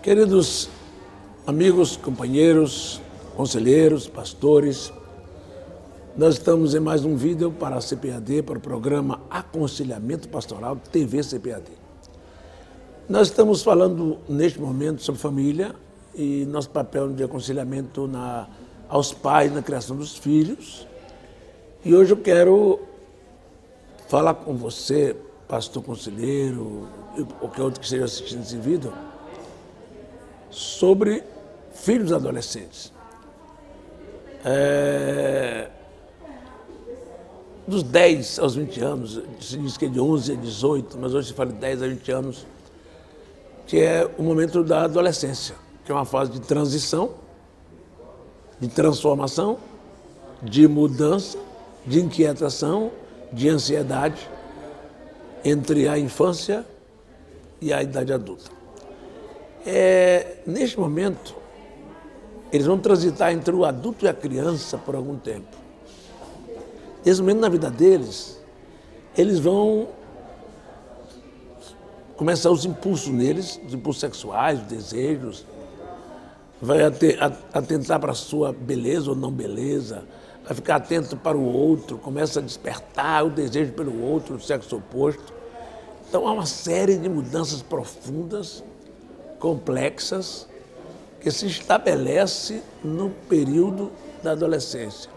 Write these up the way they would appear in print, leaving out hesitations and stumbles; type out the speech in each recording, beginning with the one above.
Queridos amigos, companheiros, conselheiros, pastores, nós estamos em mais um vídeo para a CPAD, para o programa Aconselhamento Pastoral TV CPAD. Nós estamos falando neste momento sobre família e nosso papel de aconselhamento aos pais na criação dos filhos. E hoje eu quero falar com você, pastor conselheiro, ou qualquer outro que esteja assistindo esse vídeo, sobre filhos adolescentes. Dos 10 aos 20 anos, se diz que é de 11 a 18, mas hoje se fala de 10 a 20 anos, que é o momento da adolescência, que é uma fase de transição, de transformação, de mudança, de inquietação, de ansiedade entre a infância e a idade adulta. Neste momento, eles vão transitar entre o adulto e a criança por algum tempo. Nesse momento, na vida deles, eles vão começar os impulsos neles, os impulsos sexuais, os desejos, vai atentar para a sua beleza ou não beleza, vai ficar atento para o outro, começa a despertar o desejo pelo outro, o sexo oposto. Então, há uma série de mudanças profundas, complexas, que se estabelece no período da adolescência.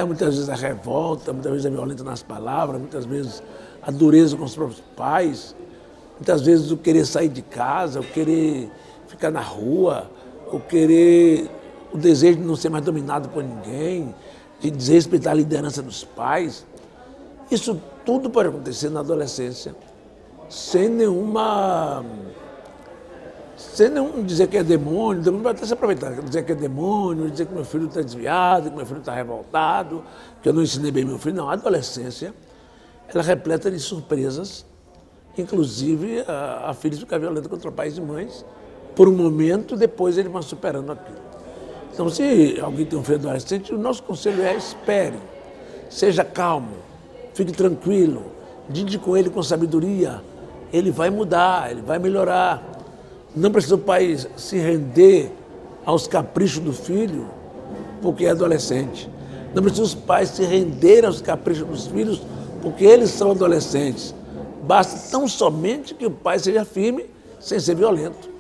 Muitas vezes a revolta, muitas vezes a violência nas palavras, muitas vezes a dureza com os próprios pais, muitas vezes o querer sair de casa, o querer ficar na rua, o desejo de não ser mais dominado por ninguém, de desrespeitar a liderança dos pais. Isso tudo pode acontecer na adolescência, sem nenhum dizer que é demônio, o demônio vai até se aproveitar, dizer que é demônio, dizer que meu filho está desviado, que meu filho está revoltado, que eu não ensinei bem meu filho. Não, a adolescência, ela é repleta de surpresas, inclusive a filhos ficar violentos contra pais e mães, por um momento, depois eles vão superando aquilo. Então, se alguém tem um filho adolescente, o nosso conselho é: espere, seja calmo, fique tranquilo, lide com ele com sabedoria, ele vai mudar, ele vai melhorar. Não precisa o pai se render aos caprichos do filho, porque é adolescente. Não precisa os pais se renderem aos caprichos dos filhos, porque eles são adolescentes. Basta tão somente que o pai seja firme, sem ser violento.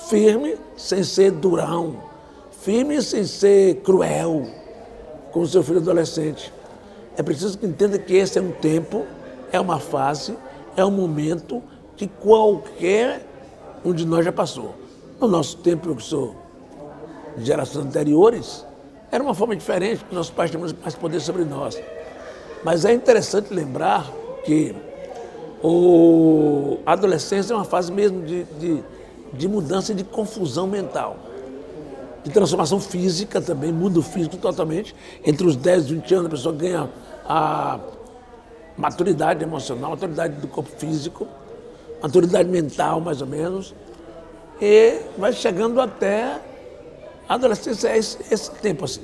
Firme, sem ser durão. Firme, sem ser cruel com o seu filho adolescente. É preciso que entenda que esse é um tempo, é uma fase, é um momento que qualquer um de nós já passou. No nosso tempo, eu que sou de gerações anteriores, era uma forma diferente, porque nossos pais tinham mais poder sobre nós. Mas é interessante lembrar que a adolescência é uma fase mesmo de mudança e de confusão mental, de transformação física também, muda o físico totalmente. Entre os 10 e 20 anos, a pessoa ganha a maturidade emocional, a maturidade do corpo físico, maturidade mental, mais ou menos, e vai chegando até a adolescência, esse tempo assim.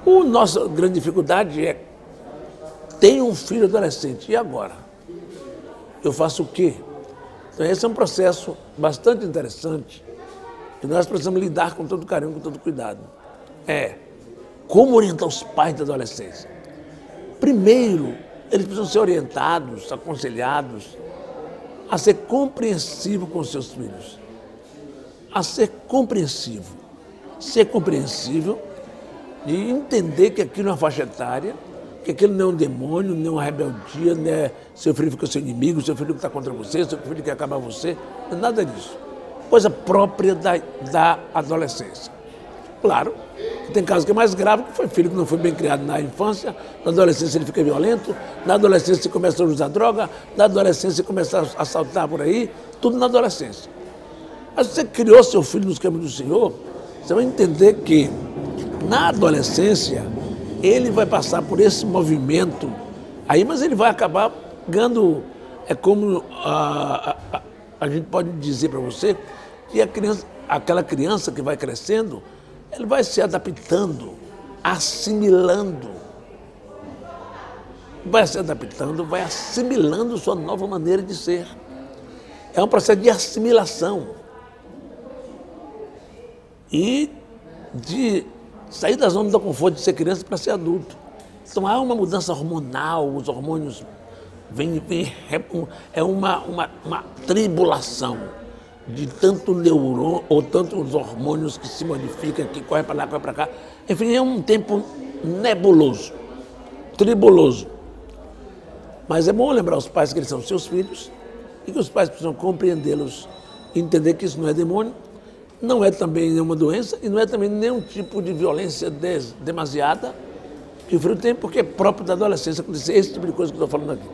A nossa grande dificuldade é: tenho um filho adolescente, e agora? Eu faço o quê? Então, esse é um processo bastante interessante, que nós precisamos lidar com todo carinho, com todo cuidado. Como orientar os pais da adolescência? Primeiro, eles precisam ser orientados, aconselhados a ser compreensivo com os seus filhos. A ser compreensivo. Ser compreensível de entender que aquilo é uma faixa etária, que aquilo não é um demônio, não é uma rebeldia, não é seu filho fica seu inimigo, seu filho que está contra você, seu filho quer acabar você, não é nada disso. Coisa própria da adolescência. Claro, tem casos que é mais grave, que foi filho que não foi bem criado na infância, na adolescência ele fica violento, na adolescência ele começa a usar droga, na adolescência ele começa a assaltar por aí, tudo na adolescência. Mas se você criou seu filho nos caminhos do Senhor, você vai entender que na adolescência ele vai passar por esse movimento aí, mas ele vai acabar ganhando, como a gente pode dizer para você, que aquela criança que vai crescendo, ele vai se adaptando, assimilando. Vai se adaptando, vai assimilando sua nova maneira de ser. É um processo de assimilação. e de sair da zona do conforto de ser criança para ser adulto. Então há uma mudança hormonal, os hormônios é uma tribulação de tanto neurônio ou tantos hormônios que se modificam, que correm para lá, correm para cá. Enfim, é um tempo nebuloso, tribuloso. Mas é bom lembrar os pais que eles são seus filhos e que os pais precisam compreendê-los, entender que isso não é demônio, não é também nenhuma doença e não é também nenhum tipo de violência demasiada que o filho tem, porque é próprio da adolescência acontecer esse tipo de coisa que eu estou falando aqui.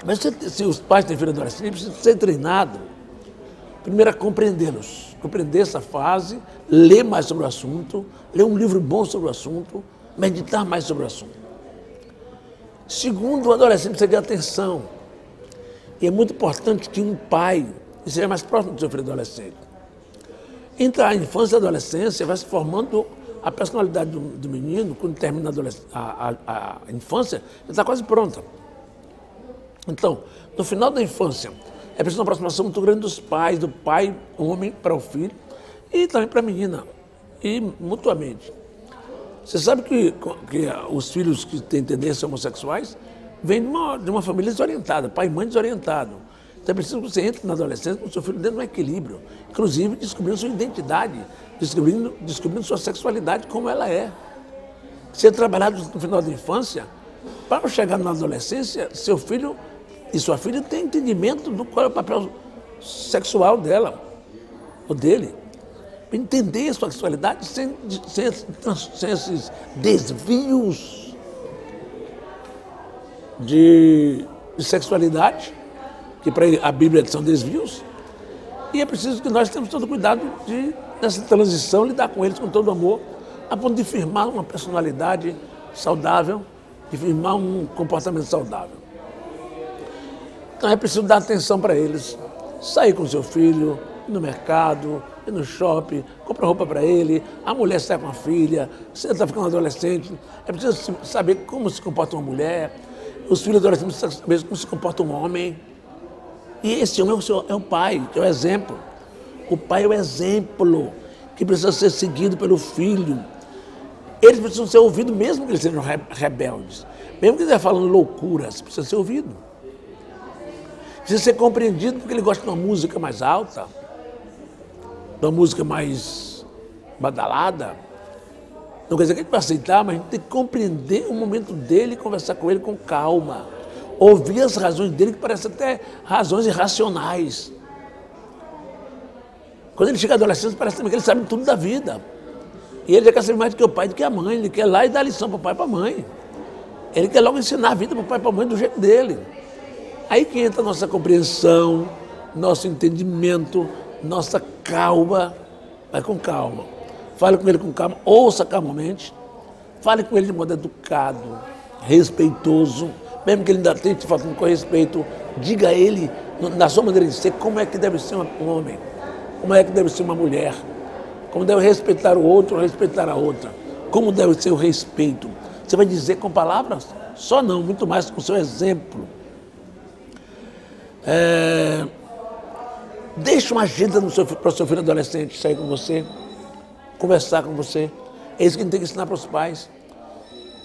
Mas se os pais têm filho adolescente, eles precisam ser treinados, primeiro a compreendê-los, compreender essa fase, ler mais sobre o assunto, ler um livro bom sobre o assunto, meditar mais sobre o assunto. Segundo, o adolescente precisa de atenção. E é muito importante que um pai seja mais próximo do seu filho adolescente. Entre a infância e a adolescência, vai se formando a personalidade do menino. Quando termina a infância, ele está quase pronta. Então, no final da infância, é preciso uma aproximação muito grande dos pais, do pai, homem, para o filho, e também para a menina, e mutuamente. Você sabe que os filhos que têm tendências homossexuais vêm de uma família desorientada, pai e mãe desorientado. Então é preciso que você entre na adolescência com o seu filho dentro de um equilíbrio, inclusive descobrindo sua identidade, descobrindo sua sexualidade como ela é. Ser trabalhado no final da infância, para chegar na adolescência, seu filho e sua filha têm entendimento do qual é o papel sexual dela, ou dele. Entender a sexualidade sem esses desvios de sexualidade, que para a Bíblia são desvios, e é preciso que nós tenhamos todo cuidado de, nessa transição, lidar com eles com todo amor, a ponto de firmar uma personalidade saudável, de firmar um comportamento saudável. Então é preciso dar atenção para eles, sair com seu filho, ir no mercado, ir no shopping, comprar roupa para ele, a mulher sai com a filha, você está ficando adolescente, é preciso saber como se comporta uma mulher, os filhos adolescentes precisam saber como se comporta um homem. E esse homem é o pai, que é o exemplo. O pai é o exemplo que precisa ser seguido pelo filho. Eles precisam ser ouvidos mesmo que eles sejam rebeldes. Mesmo que ele esteja falando loucuras, precisa ser ouvido. Precisa ser compreendido porque ele gosta de uma música mais alta, de uma música mais badalada. Não quer dizer que a gente vai aceitar, mas a gente tem que compreender o momento dele e conversar com ele com calma. Ouvir as razões dele, que parecem até razões irracionais. Quando ele chega à adolescência, parece também que ele sabe tudo da vida. E ele já quer saber mais do que o pai, do que a mãe. Ele quer ir lá e dar lição para o pai e para a mãe. Ele quer logo ensinar a vida para o pai e para a mãe do jeito dele. Aí que entra a nossa compreensão, nosso entendimento, nossa calma. Vai com calma. Fale com ele com calma, ouça calmamente. Fale com ele de modo educado, respeitoso. Mesmo que ele ainda esteja falando com respeito, diga a ele, na sua maneira de ser, como é que deve ser um homem, como é que deve ser uma mulher, como deve respeitar o outro, respeitar a outra, como deve ser o respeito. Você vai dizer com palavras? Só não, muito mais com o seu exemplo. Deixe uma agenda para o seu filho adolescente sair com você, conversar com você. É isso que a gente tem que ensinar para os pais.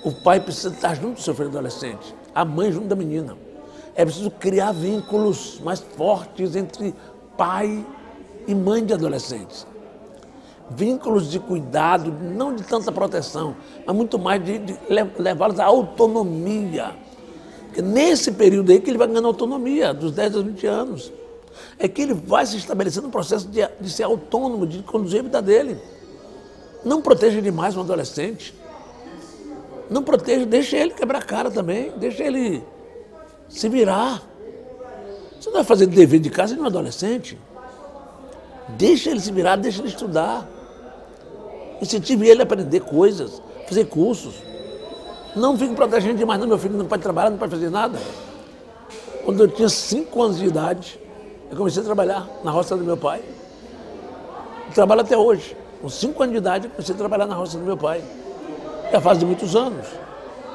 O pai precisa estar junto do seu filho adolescente, a mãe junto da menina. É preciso criar vínculos mais fortes entre pai e mãe de adolescentes. Vínculos de cuidado, não de tanta proteção, mas muito mais de levá-los à autonomia. Porque nesse período aí que ele vai ganhando autonomia, dos 10 aos 20 anos. É que ele vai se estabelecendo no processo de ser autônomo, de conduzir a vida dele. Não proteja demais um adolescente. Não proteja, deixa ele quebrar a cara também, deixa ele se virar. Você não vai fazer dever de casa de um adolescente. Deixa ele se virar, deixa ele estudar. Incentive ele a aprender coisas, fazer cursos. Não fique protegendo demais, não, meu filho não pode trabalhar, não pode fazer nada. Quando eu tinha 5 anos de idade, eu comecei a trabalhar na roça do meu pai. Eu trabalho até hoje. Com 5 anos de idade, eu comecei a trabalhar na roça do meu pai. Já faz de muitos anos.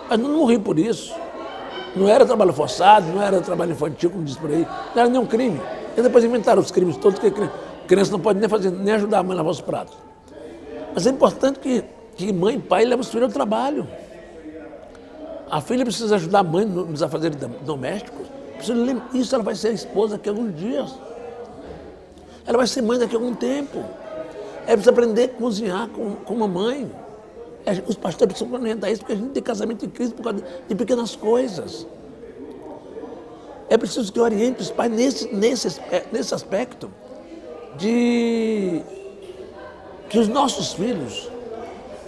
Mas não morri por isso. Não era trabalho forçado, não era trabalho infantil, como diz por aí. Não era nenhum crime. E depois inventaram os crimes todos, que criança não pode nem ajudar a mãe a lavar os pratos. Mas é importante que mãe e pai levem os filhos ao trabalho. A filha precisa ajudar a mãe nos afazeres domésticos. Isso ela vai ser esposa daqui a alguns dias. Ela vai ser mãe daqui a algum tempo. Ela precisa aprender a cozinhar com uma mãe. Os pastores precisam orientar isso, porque a gente tem casamento em crise por causa de pequenas coisas. É preciso que oriente os pais nesse aspecto de que os nossos filhos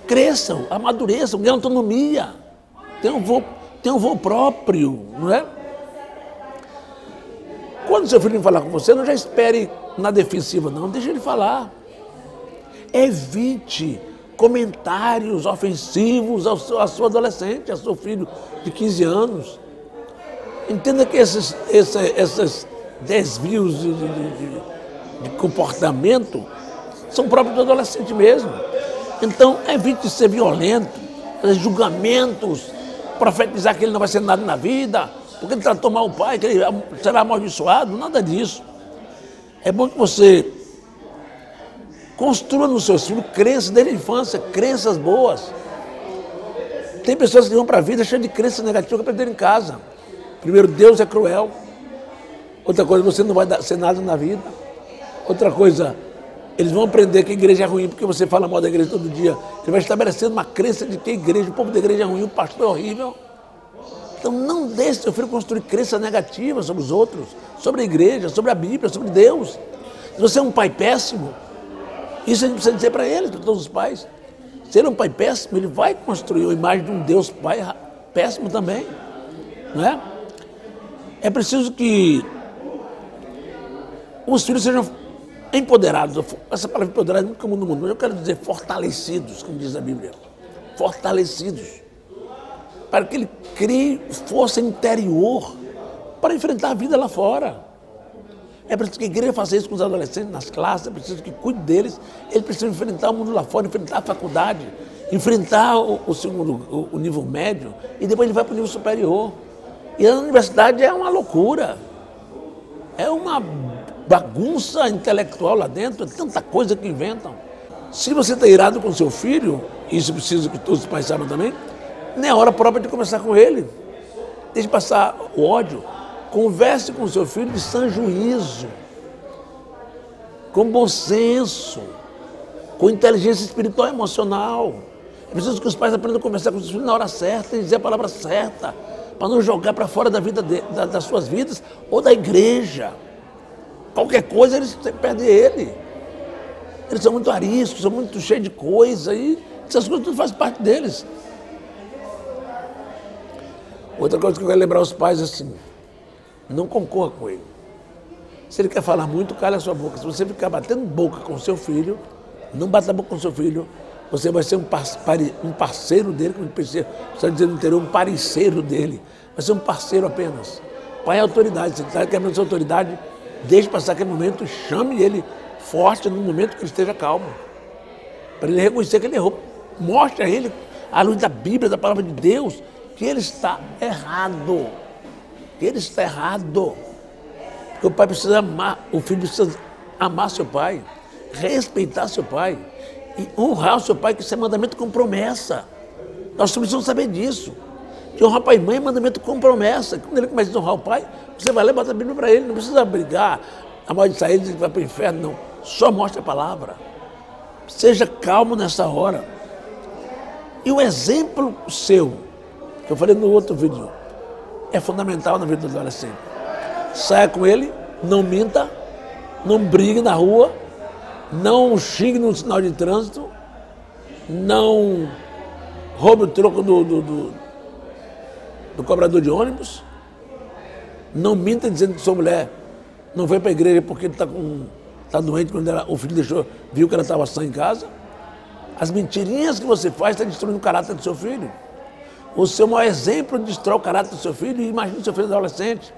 cresçam, amadureçam, ganhem autonomia, tenham voo próprio, não é? Quando seu filho falar com você, não já espere na defensiva, não, deixa ele falar. Evite comentários ofensivos ao seu adolescente, ao seu filho de 15 anos. Entenda que esses desvios de comportamento são próprios do adolescente mesmo. Então, evite ser violento, fazer julgamentos, profetizar que ele não vai ser nada na vida, porque ele tratou mal o pai, que ele será amaldiçoado, nada disso. É bom que você construa nos seus filhos crenças desde a infância, crenças boas. Tem pessoas que vão para a vida cheias de crenças negativas que aprenderam em casa. Primeiro, Deus é cruel. Outra coisa, você não vai ser nada na vida. Outra coisa, eles vão aprender que a igreja é ruim porque você fala mal da igreja todo dia. Ele vai estabelecendo uma crença de que a igreja, o povo da igreja é ruim, o pastor é horrível. Então não deixe seu filho construir crenças negativas sobre os outros, sobre a igreja, sobre a Bíblia, sobre Deus. Se você é um pai péssimo, isso a gente precisa dizer para eles, para todos os pais. Se ele é um pai péssimo, ele vai construir a imagem de um Deus pai péssimo também. Não é? É preciso que os filhos sejam empoderados. Essa palavra empoderado é muito comum no mundo, mas eu quero dizer fortalecidos, como diz a Bíblia. Fortalecidos. Para que ele crie força interior para enfrentar a vida lá fora. É preciso que a igreja faça isso com os adolescentes nas classes, é preciso que cuide deles. Eles precisam enfrentar o mundo lá fora, enfrentar a faculdade, enfrentar o nível médio e depois ele vai para o nível superior. E a universidade é uma loucura, é uma bagunça intelectual lá dentro, é tanta coisa que inventam. Se você está irado com seu filho, isso precisa que todos os pais saibam também, não é hora própria de conversar com ele. Deixe passar o ódio. Converse com o seu filho de sã juízo, com bom senso, com inteligência espiritual e emocional. É preciso que os pais aprendam a conversar com os filhos na hora certa e dizer a palavra certa, para não jogar para fora da vida das suas vidas ou da igreja. Qualquer coisa eles perdem ele. Eles são muito ariscos, são muito cheios de coisa e essas coisas tudo faz parte deles. Outra coisa que eu quero lembrar aos pais é assim, não concorra com ele. Se ele quer falar muito, cala a sua boca. Se você ficar batendo boca com o seu filho, não bata a boca com o seu filho, você vai ser um parceiro dele, como você está dizendo no interior, um parceiro dele. Vai ser um parceiro apenas. Pai é autoridade, se ele está querendo sua autoridade, deixe passar aquele momento, chame ele forte no momento que ele esteja calmo. Para ele reconhecer que ele errou. Mostre a ele, à luz da Bíblia, da palavra de Deus, que ele está errado. Que ele está errado. Porque o pai precisa amar, o filho precisa amar seu pai, respeitar seu pai e honrar o seu pai, que isso é mandamento com promessa. Nós precisamos saber disso. Que honrar pai e mãe é mandamento com promessa. Quando ele começa a honrar o pai, você vai lá e bota a Bíblia para ele. Não precisa brigar, amaldiçoar ele, ele vai para o inferno, não. Só mostra a palavra. Seja calmo nessa hora. E o exemplo seu, que eu falei no outro vídeo, é fundamental na vida do adolescente. Saia com ele, não minta, não brigue na rua, não xingue no sinal de trânsito, não roube o troco do cobrador de ônibus, não minta dizendo que sua mulher não veio para a igreja porque ele está doente, quando o filho viu que ela estava sã em casa. As mentirinhas que você faz estão destruindo o caráter do seu filho. O seu mau exemplo destrói o caráter do seu filho, e imagine seu filho adolescente.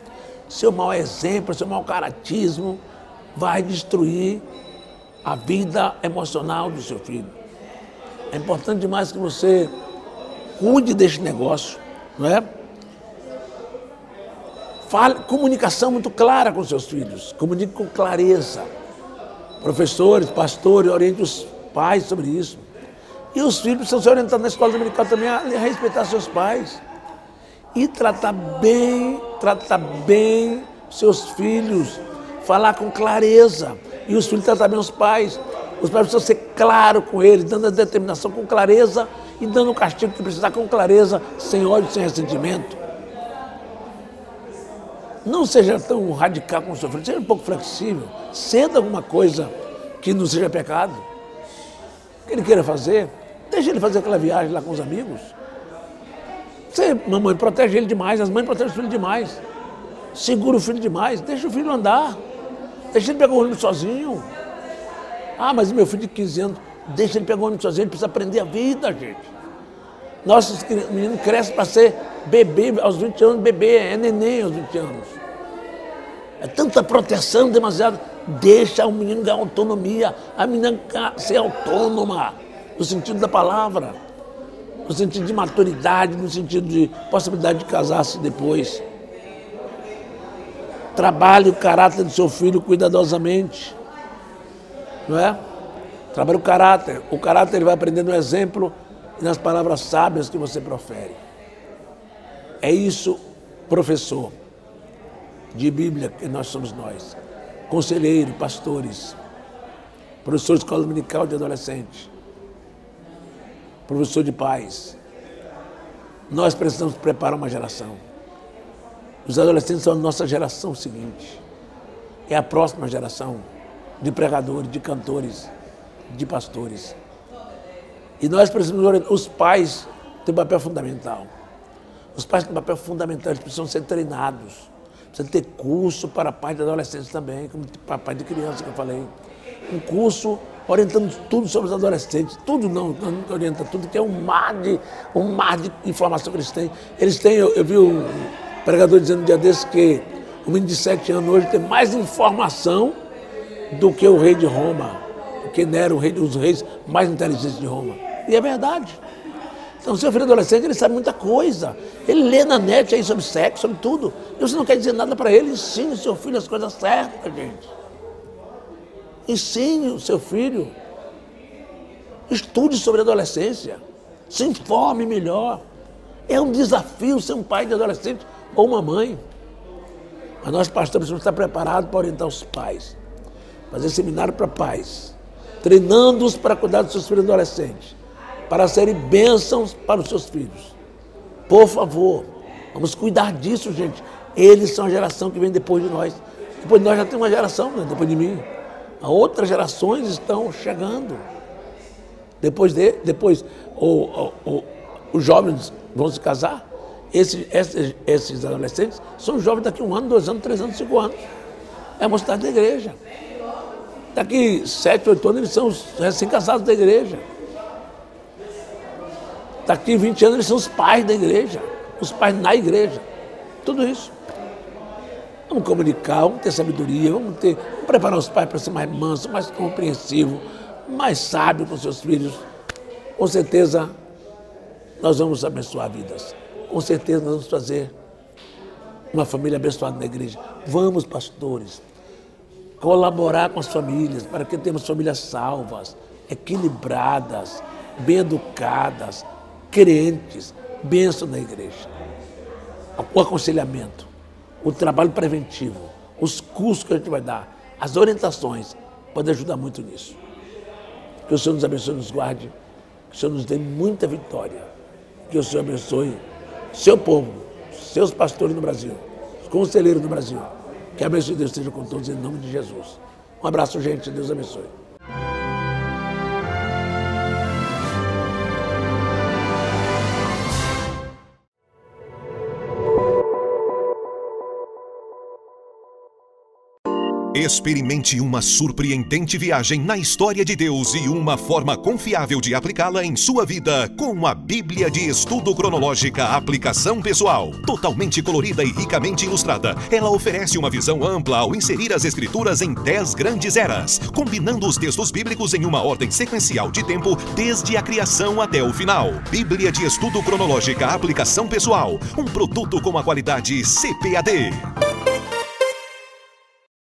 Seu mau exemplo, seu mau caratismo vai destruir a vida emocional do seu filho. É importante demais que você cuide deste negócio, não é? Fale, comunicação muito clara com seus filhos, comunique com clareza. Professores, pastores, oriente os pais sobre isso. E os filhos precisam ser orientados na escola dominical também a respeitar seus pais. E tratar bem seus filhos, falar com clareza. E os filhos tratar bem os pais. Os pais precisam ser claros com eles, dando a determinação com clareza e dando o castigo que precisar com clareza, sem ódio, sem ressentimento. Não seja tão radical com o seu filho, seja um pouco flexível. Ceda alguma coisa que não seja pecado, que ele queira fazer. Deixa ele fazer aquela viagem lá com os amigos. Você, mamãe, protege ele demais, as mães protegem o filho demais. Segura o filho demais, deixa o filho andar. Deixa ele pegar o ônibus sozinho. Ah, mas meu filho de 15 anos, deixa ele pegar o ônibus sozinho, ele precisa aprender a vida, gente. Nossos meninos crescem para ser bebê aos 20 anos, bebê, é neném aos 20 anos. É tanta proteção, demasiado. Deixa o menino ganhar autonomia, a menina ser autônoma, no sentido da palavra, no sentido de maturidade, no sentido de possibilidade de casar-se depois. Trabalhe o caráter do seu filho cuidadosamente, não é? Trabalhe o caráter. O caráter ele vai aprender no exemplo e nas palavras sábias que você profere. É isso, professor de Bíblia, que nós somos nós. Conselheiro, pastores, professor de escola dominical de adolescente, professor de pais. Nós precisamos preparar uma geração. Os adolescentes são a nossa geração seguinte. É a próxima geração de pregadores, de cantores, de pastores. E nós precisamos orientar. Os pais têm um papel fundamental. Os pais têm um papel fundamental, eles precisam ser treinados. Precisa ter curso para pais de adolescentes também, como para pai de criança que eu falei. Um curso orientando tudo sobre os adolescentes. Tudo não orienta tudo, que é um mar de informação que eles têm. Eles têm, eu vi um pregador dizendo um dia desses que o menino de 7 anos hoje tem mais informação do que o rei de Roma, que Nero, os reis mais inteligentes de Roma. E é verdade. Então, seu filho adolescente, ele sabe muita coisa. Ele lê na net aí sobre sexo, sobre tudo. E você não quer dizer nada para ele, ensine o seu filho as coisas certas, gente. Ensine o seu filho. Estude sobre a adolescência. Se informe melhor. É um desafio ser um pai de adolescente ou uma mãe. Mas nós, pastores, precisamos estar preparados para orientar os pais. Fazer seminário para pais. Treinando-os para cuidar dos seus filhos adolescentes. Para serem bênçãos para os seus filhos. Por favor, vamos cuidar disso, gente. Eles são a geração que vem depois de nós. Depois de nós já tem uma geração, né? Depois de mim. Outras gerações estão chegando. Depois os jovens vão se casar. Esses adolescentes são jovens daqui 1 ano, 2 anos, 3 anos, 5 anos. É a mocidade da igreja. Daqui 7, 8 anos eles são os recém-casados da igreja. Daqui 20 anos eles são os pais da igreja, os pais na igreja. Tudo isso. Vamos comunicar, vamos ter sabedoria, vamos preparar os pais para ser mais manso, mais compreensivo, mais sábio com seus filhos. Com certeza nós vamos abençoar vidas. Com certeza nós vamos fazer uma família abençoada na igreja. Vamos, pastores, colaborar com as famílias para que tenhamos famílias salvas, equilibradas, bem educadas, crentes, bênção na igreja. O aconselhamento, o trabalho preventivo, os cursos que a gente vai dar, as orientações, podem ajudar muito nisso. Que o Senhor nos abençoe, nos guarde, que o Senhor nos dê muita vitória, que o Senhor abençoe seu povo, seus pastores no Brasil, os conselheiros no Brasil. Que a bênção de Deus esteja com todos em nome de Jesus. Um abraço, gente. Deus abençoe. Experimente uma surpreendente viagem na história de Deus e uma forma confiável de aplicá-la em sua vida com a Bíblia de Estudo Cronológica Aplicação Pessoal. Totalmente colorida e ricamente ilustrada, ela oferece uma visão ampla ao inserir as Escrituras em 10 grandes eras, combinando os textos bíblicos em uma ordem sequencial de tempo desde a criação até o final. Bíblia de Estudo Cronológica Aplicação Pessoal, um produto com a qualidade CPAD.